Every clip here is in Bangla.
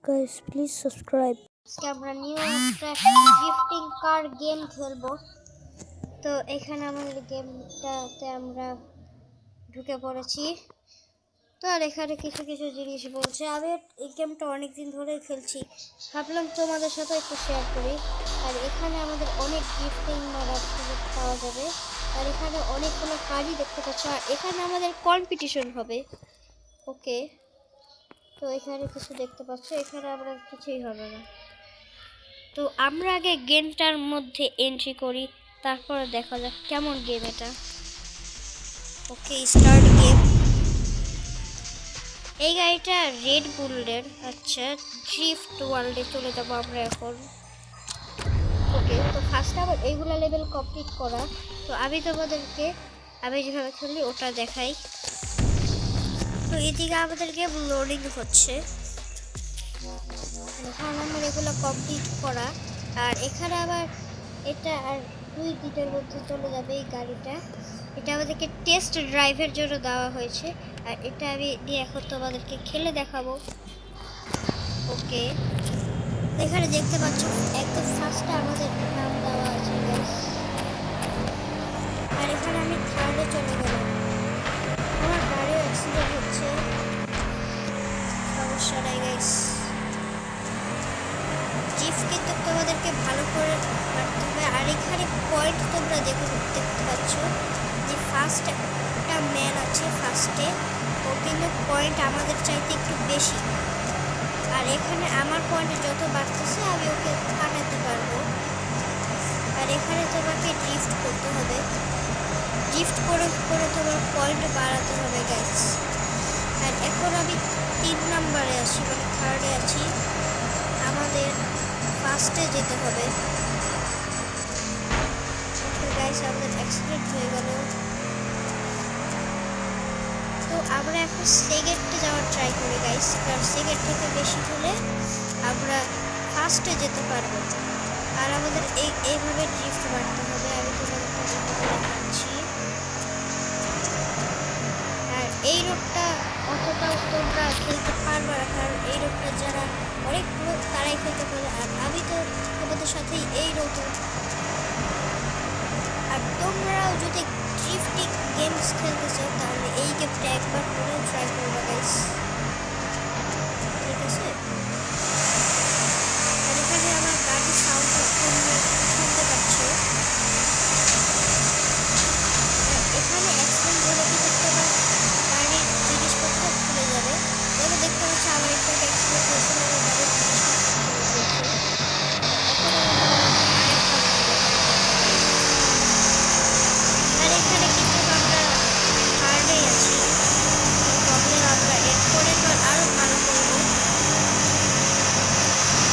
guys, please subscribe. আজকে আমরা নিউ একটা গিফটিং কার গেম খেলবো। তো এখানে আমাদের গেমটাতে আমরা ঢুকে পড়েছি। তো আর এখানে কিছু কিছু জিনিস বলছে। আমি এই গেমটা অনেকদিন ধরেই খেলছি, ভাবলাম তোমাদের সাথে একটু শেয়ার করি। আর এখানে আমাদের অনেক গিফটিং মারার সুযোগ পাওয়া যাবে। আর এখানে অনেকগুলো কার্ডই দেখতে পাচ্ছ। আর এখানে আমাদের কম্পিটিশন হবে। ওকে, তো এখানে কিছু দেখতে পাচ্ছ, এখানে আমরা কিছুই হবে না। তো আমরা আগে গেমটার মধ্যে এন্ট্রি করি, তারপরে দেখা যাক কেমন গেম এটা। ওকে, স্টার্ট গেম। এই গাড়িটা রেড বুলের। আচ্ছা, ড্রিফট ওয়ার্ল্ডে চলে যাবো আমরা এখন। ওকে, তো ফার্স্টে আবার এইগুলো লেভেল কমপ্লিট করা। তো আমি তোমাদেরকে আমি যেভাবে খেলি ওটা দেখাই। তো এদিকে আমাদের গেম লোডিং হচ্ছে। এখন আমার এগুলো কমপ্লিট করা। আর এখানে আবার এটা আর 2 দিনের মধ্যে চলে যাবে এই গাড়িটা। এটা আমাদেরকে টেস্ট ড্রাইভের জন্য দেওয়া হয়েছে। আর এটা আমি দিয়ে এখন তোমাদেরকে খেলে দেখাবো। ওকে, এখানে দেখতে পাচ্ছ একদম ফার্স্টে আমাদের নাম দেওয়া আছে গাইস। আর এখানে আমি থার্ডে চলে গেলাম। আমার গাড়িও অ্যাক্সিডেন্ট হচ্ছে, সমস্যা নাই গাইস। জিপ কিন্তু তোমাদেরকে ভালো করে মারতে হবে। আর এখানে পয়েন্ট তোমরা দেখতে পাচ্ছ যে ফার্স্ট একটা ম্যান আছে ফার্স্টে, ও কিন্তু পয়েন্ট আমাদের চাইতে একটু বেশি। আর এখানে আমার পয়েন্ট যত বাড়তেছে আমি ওকে কাটাতে পারবো। আর এখানে তোমাকে ড্রিফট করতে হবে, ড্রিফট করে করে তোমার পয়েন্ট বাড়াতে হবে গাইস। আর এখন আমি 3 নম্বরে আছি, মানে থার্ডে আছি। আমাদের ফার্স্টে যেতে হবে। গাইস, আমাদের অ্যাক্সিডেন্ট হয়ে গেল। তো আমরা এখন সেকেন্ডে যাওয়ার ট্রাই করি গাইস, কারণ সেকেন্ড থেকে বেশি হলে আমরা ফার্স্টে যেতে পারবো। আর আমাদের এইভাবে ড্রিফট মারতে হবে। আমি তোমাদেরকে দেখাচ্ছি। আর এই রোডটা অতটাও তোমরা খেলতে পারবে না, কারণ এই রোডটা যারা অনেক লোক তারাই খেলতে পারে। আর আমি তো তোমাদের সাথেই এই নতুন। আর তোমরাও যদি ড্রিফটিং গেমস খেলতে চাও তাহলে এই গেমটা একবার করে ট্রাই করবে গাইস, ঠিক আছে? আর এখানে আমার গাড়ির সাউন্ড তোমরা শুনতে পাচ্ছ। এখানে অ্যাক্সিডেন্ট হলে কিন্তু তোমার গাড়ির জিনিসপত্র খুলে যাবে। তবে দেখতে পাচ্ছ আমার একটা অ্যাক্সিডেন্ট হয়েছিল, আমার গাড়ির আর এখানে কিন্তু আমরা হার্ডেই আছি। প্রবলেম আমরা এরপরে তো আরও ভালো করব।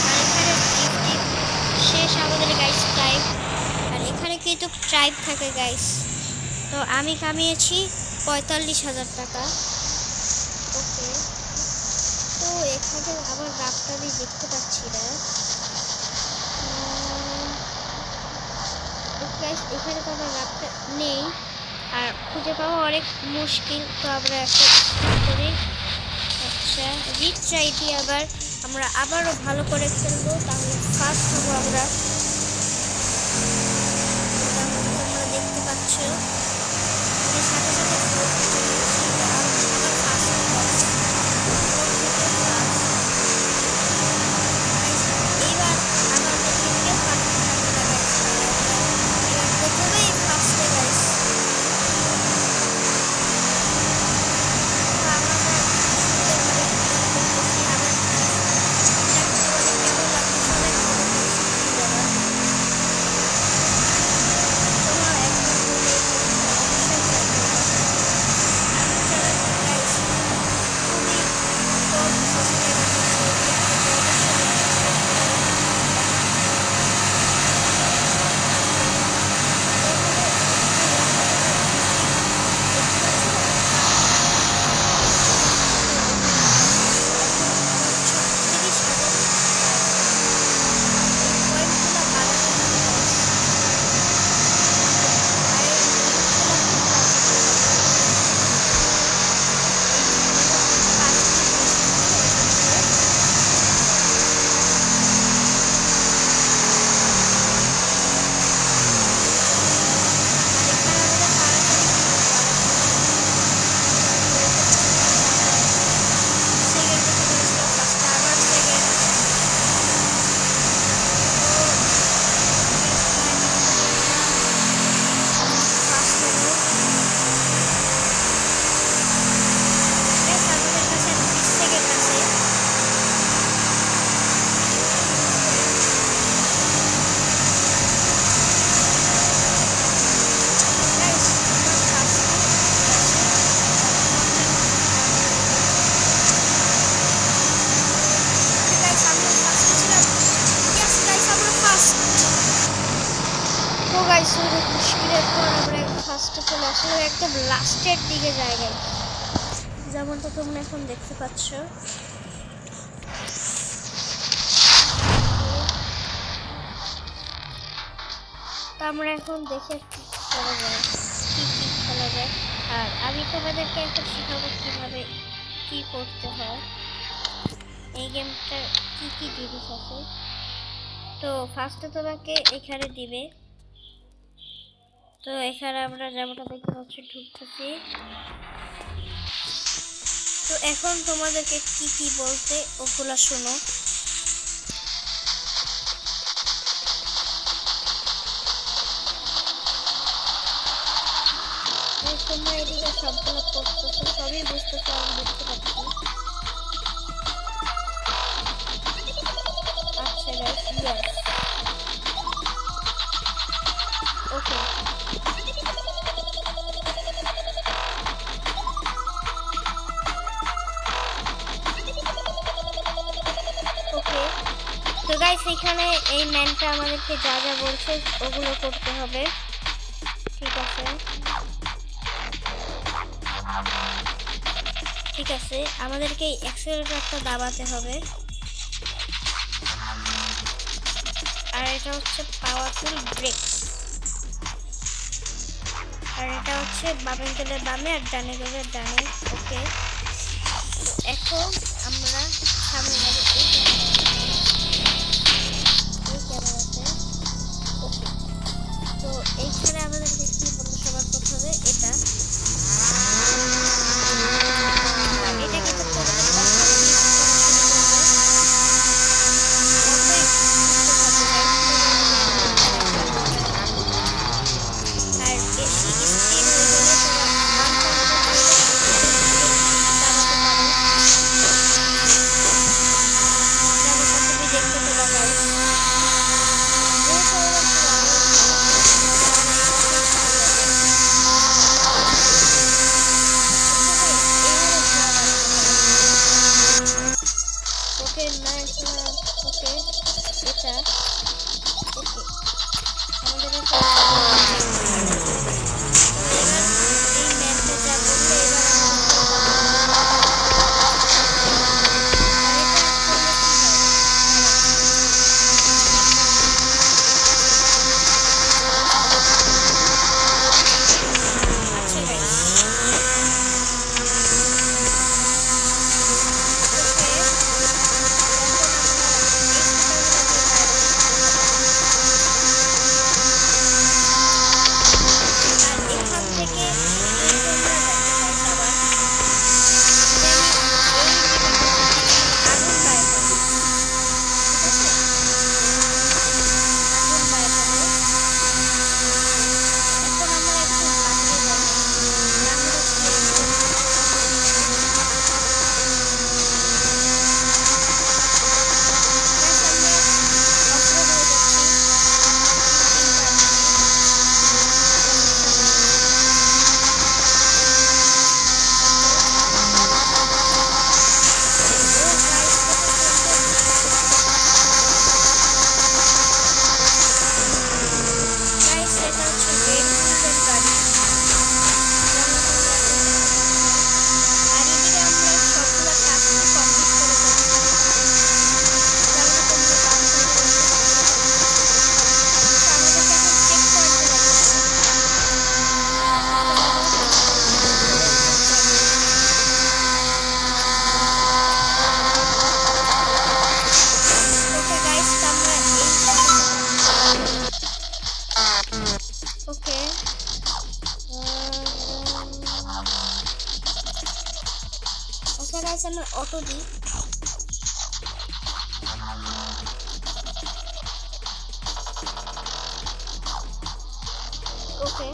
আর এখানে শেষ আমাদের গাইস টাইম। আর এখানে কিন্তু ট্রাইব থাকে গাইস। তো আমি কামিয়েছি 45,000 টাকা। ওকে, তো এখানে আমার রাগটা আমি দেখতে পাচ্ছি না। এখানে তো আমার রাগটা নেই, আর খুঁজে পাওয়া অনেক মুশকিল। তো আমরা একটা করি। আচ্ছা, রিট্রাই দিয়ে আমরা আবারও ভালো করে খেলবো, তাহলে ফার্স্ট হবো আমরা। তোমরা দেখতে পাচ্ছ আমি সাথে সাথে এইবার আমাদেরকে কেউ কাটতে থাকবে না গাইস। এবার প্রথমেই ফার্স্টে গাইস। গাইস অনেক মুশকিলের পর আমরা ফার্স্টে চলে আসলাম একদম লাস্টের দিকে জায়গায়, যেমনটা তোমরা এখন দেখতে পাচ্ছ। তো আমরা এখন দেখে কি করা যায়, কি কি খেলা যায়। আর আমি তোমাদেরকে এখন শেখাবো কিভাবে কি করতে হয়, এই গেমটার কি কি জিনিস আছে। তো ফার্স্টে তোমাকে এখানে দিবে। তো এখানে আমরা যেমনটা দেখতে পাচ্ছি ঢুকতেছি। তো এখন তোমাদেরকে কি কি বলতে ওগুলা শোনো। তোমরা এদিকে সবগুলো করতেছো, সবই বুঝতেছো, আমি বুঝতে পারছি। আচ্ছা গাইস, ইয়েস, ওকে। ওকে, তো গাইস এখানে এই ম্যানটা আমাদেরকে যা যা বলছে ওগুলো করতে হবে, ঠিক আছে? ঠিক আছে, আমাদেরকে অ্যাক্সেলারেটরটা দাবাতে হবে। আর এটা হচ্ছে পাওয়ারফুল ব্রেকস। আর এটা হচ্ছে বামে গেলে বামে আর ডানে গেলে ডানে। ওকে, এখন আমরা সামনে যাবো এই ক্যামেরাতে। ওকে, তো এইখানে আমাদেরকে কি বলবো, সবার প্রথমে এটা কিন্তু আমরা অটো দিই। ওকে,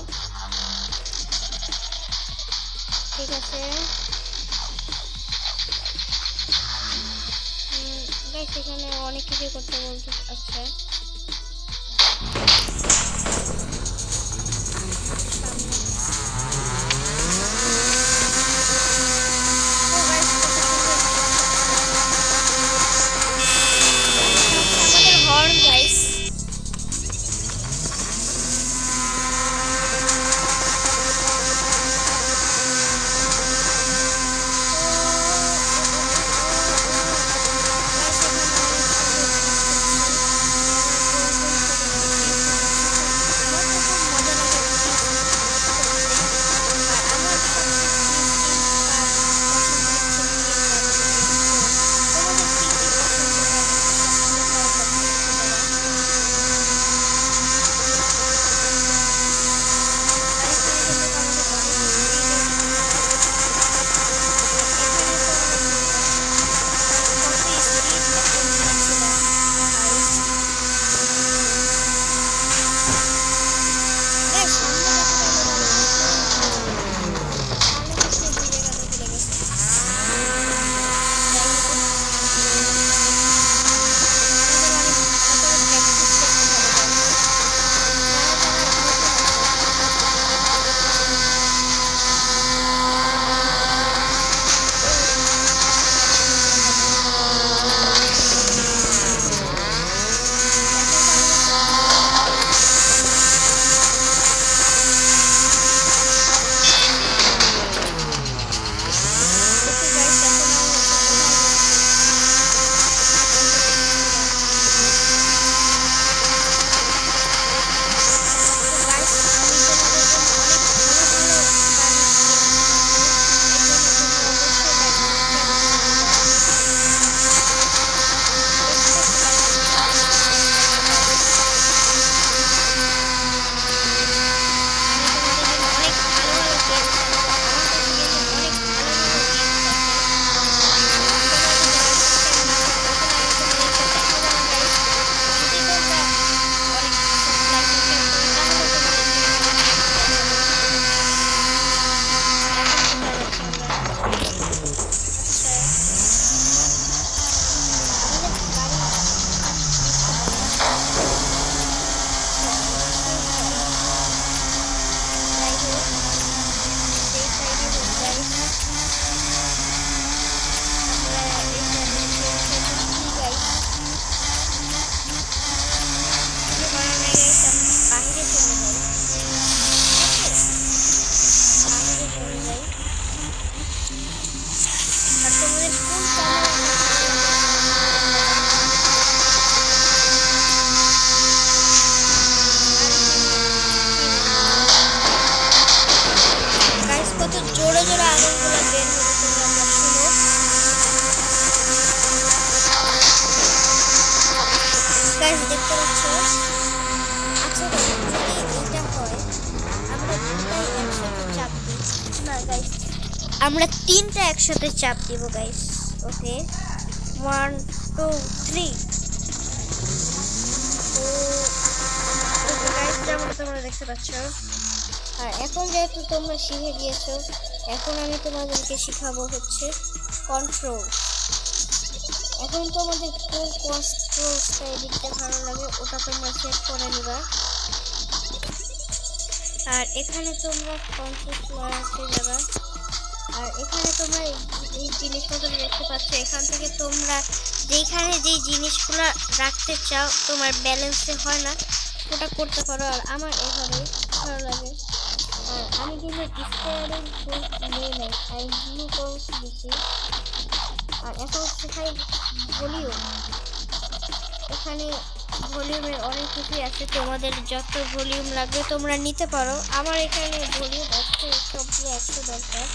ঠিক আছে। গাইস এখানে অনেক কিছু করতে বলতে। আচ্ছা, গাইস দেখতে পাচ্ছ। আচ্ছা guys, যদি এটা হয় আমরা দুটাই একসাথে চাপ দিই। না গাইস, আমরা তিনটা একসাথে চাপ দিব গাইস। ওকে 1 2 3। তো ওকে গাইস, যেমন তোমরা দেখতে পাচ্ছ। আর এখন যেহেতু তোমরা শিখে গিয়েছো, এখন আমি তোমাদেরকে শেখাবো হচ্ছে কন্ট্রোল। এখন তোমাদের কোন কন্ট্রোলসটা এদিকটা ভালো লাগে ওটা তোমরা সেট করে নিবা। আর এখানে তোমরা কন্ট্রোলস লয়াতে যাবা। আর এখানে তোমরা এই জিনিসপত্র দেখতে পাচ্ছ। এখান থেকে তোমরা যেখানে যেই জিনিসগুলো রাখতে চাও তোমার ব্যালেন্সে হয় না ওটা করতে পারো। আর আমার এখানে ভালো লাগে। আর আমি কিন্তু স্টিয়ারিং হুইল নিয়ে নেই, আমি ব্লু কলস দিচ্ছি। আর এখন সেখানে ভলিউম, এখানে ভলিউমের অনেক কিছুই আছে, তোমাদের যত ভলিউম লাগবে তোমরা নিতে পারো। আমার এখানে ভলিউম 100 দরকার।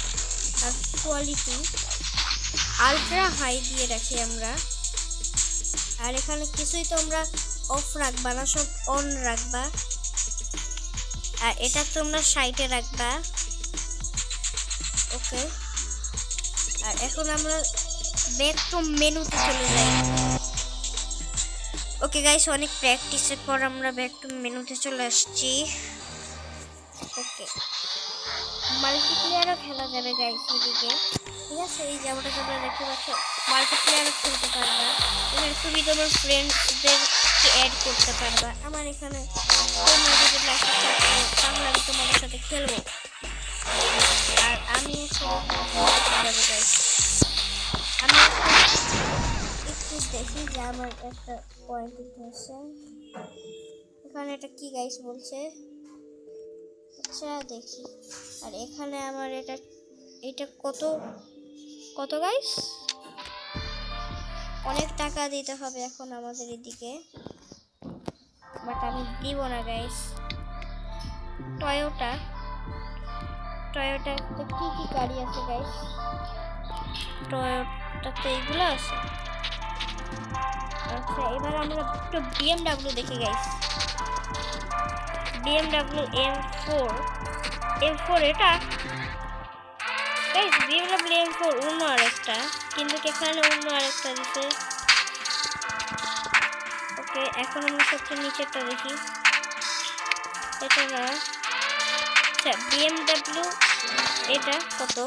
আর কোয়ালিটি আলট্রা হাই দিয়ে রাখি আমরা। আর এখানে কিছুই তোমরা অফ রাখবা না, সব অন রাখবা। আর এটা তোমরা সাইডে রাখবা। ওকে, আর এখন আমরা ব্যাক টু মেনুতে চলে যাই। ওকে গাইস, অনেক প্র্যাকটিসের পর আমরা ব্যাক টু মেনুতে চলে আসছি। ওকে, মাল্টিপ্লেয়ারও খেলা যাবে গাইস এদিকে, ঠিক আছে। এই যেমনটা তোমরা দেখতে পাচ্ছ, মাল্টিপ্লেয়ারও খেলতে পারবা। এখানে তুমি তোমার ফ্রেন্ডসদেরকে অ্যাড করতে পারবা। আমার এখানে তোমরা যদি লাইফে থাকো তাহলে আমি তোমাদের সাথে খেলবো। আর আমি যাবে গাইস। আমি একটু দেখি যে আমার একটা পয়েন্ট হয়েছে এখানে। এটা কি গাইস বলছে? আচ্ছা দেখি। আর এখানে আমার এটা কত গাইস? অনেক টাকা দিতে হবে এখন আমাদের এদিকে, বাট আমি দিব না গাইস। টয়োটাতে কি কি গাড়ি আছে গাইস? টয়োটাতে এইগুলো আছে। আচ্ছা, এবার আমরা একটু BMW দেখি গাইস। BMW M4 এটা গাইস। BMW M4 অন্য আরেকটা, কিন্তু এখানে অন্য আরেকটা দিছে। ওকে, এখন আমরা সবচেয়ে নিচেরটা দেখি। এটা না, আচ্ছা BMW এটা কত?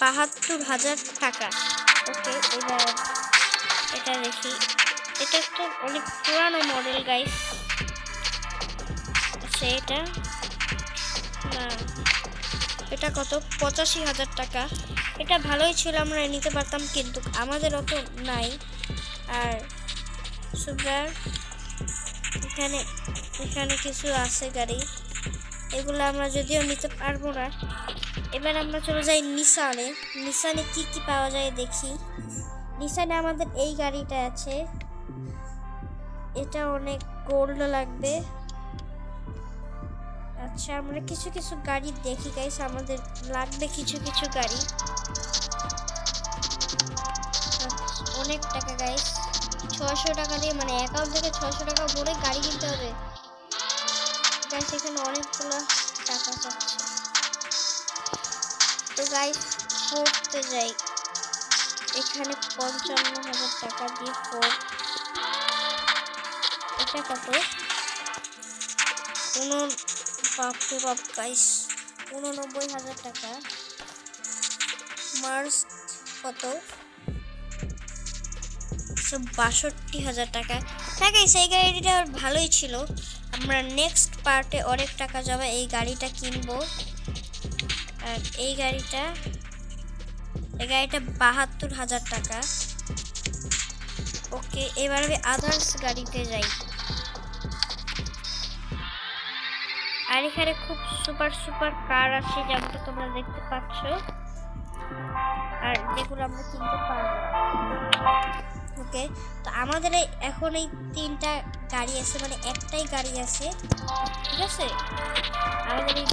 72,000 টাকা। ওকে, এবার এটা দেখি। এটা তো অনেক পুরানো মডেল গাইস। আচ্ছা এটা না, এটা কত? 85,000 টাকা। এটা ভালোই ছিল, আমরা নিতে পারতাম, কিন্তু আমাদের অত নাই। আর সুপার এখানে কিছু আছে গাড়ি, এগুলো আমরা যদিও নিতে পারবো না। এবার আমরা চলে যাই নিসানে কি কি পাওয়া যায় দেখি। নিসানে আমাদের এই গাড়িটা আছে, এটা অনেক গোল্ড লাগবে। আচ্ছা, আমরা কিছু গাড়ি দেখি গাইস, আমাদের লাগবে কিছু গাড়ি। অনেক টাকা গাইস, 600 টাকা দিয়ে, মানে অ্যাকাউন্ট থেকে 600 টাকা ভরে গাড়ি কিনতে হবে গাইস। এখানে অনেকগুলো টাকা চাচ্ছে। তো গাইস ফোর্টতে যাই। এখানে 55,000 টাকা দিয়ে ফোর্ট। এটা কত? বাপরে বাপ গাইস, 89,000 টাকা। মার্স কত? 62,000 টাকা। হ্যাঁ গাইস, এই গাড়িটা ভালোই ছিল। আমরা নেক্সট পার্টে অনেক টাকা যাবে, এই গাড়িটা কিনবো। আর এই গাড়িটা 72,000 টাকা। ওকে, এবার আমি আদার্স গাড়িতে যাই। আর এখানে খুব সুপার কার আছে, যেমনটা তোমরা দেখতে পাচ্ছ। আর যেগুলো আমরা কিনতে পারবো। ওকে, তো আমাদের এখন এই 3টা গাড়ি আছে, মানে একটাই গাড়ি আছে, ঠিক আছে। আমাদের এই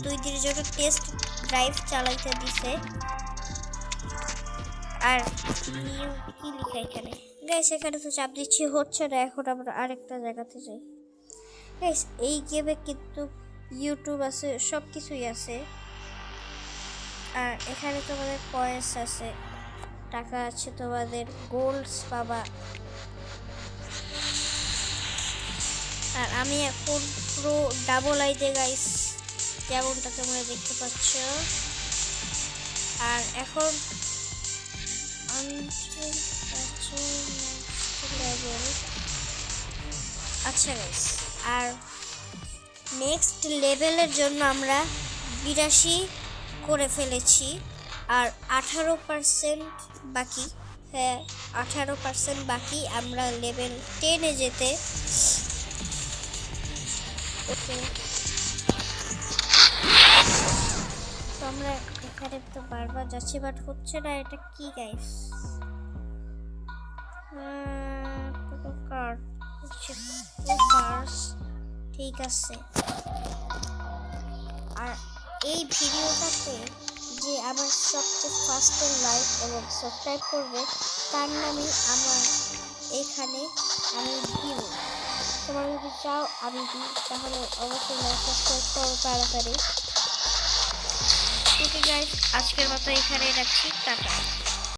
দুই দিনের জন্য টেস্ট ড্রাইভ চালাইতে দিছে। আর নিউ কি লেখা এখানে? গাইস এখানে তো চাপ দিচ্ছি হচ্ছে না, এখন আমরা আরেকটা জায়গাতে যাই। গাইস এই গেমে কিন্তু ইউটিউব আছে, সব কিছুই আছে। আর এখানে তোমাদের কয়েন্স আছে, টাকা আছে, তোমাদের গোল্ডস পাবা। আর আমি এখন পুরো ডাবল আইতে গাইস, যেমনটা তোমরা দেখতে পাচ্ছ। আর এখন লেভেল, আচ্ছা গাইস, আর নেক্সট লেভেলের জন্য আমরা 82 করে ফেলেছি, আর 18% বাকি। হ্যাঁ 18% বাকি আমরা লেভেল 10-এ যেতে। ওকে, তো আমরা এখানে তো বারবার যাচ্ছি বাট হচ্ছে না, এটা কি গাইস? ঠিক আছে। আর এই ভিডিওটাতে যে আমার সবচেয়ে ফার্স্টের লাইক এবং সাবস্ক্রাইব করবে তার নামই আমার এখানে আমি দিব। তোমরা যদি চাও আমি দিই তাহলে অবশ্যই লাইক সাবস্ক্রাইব করো তাড়াতাড়ি। ওকে গাইস, আজকের মতো এখানেই রাখছি, টাটা।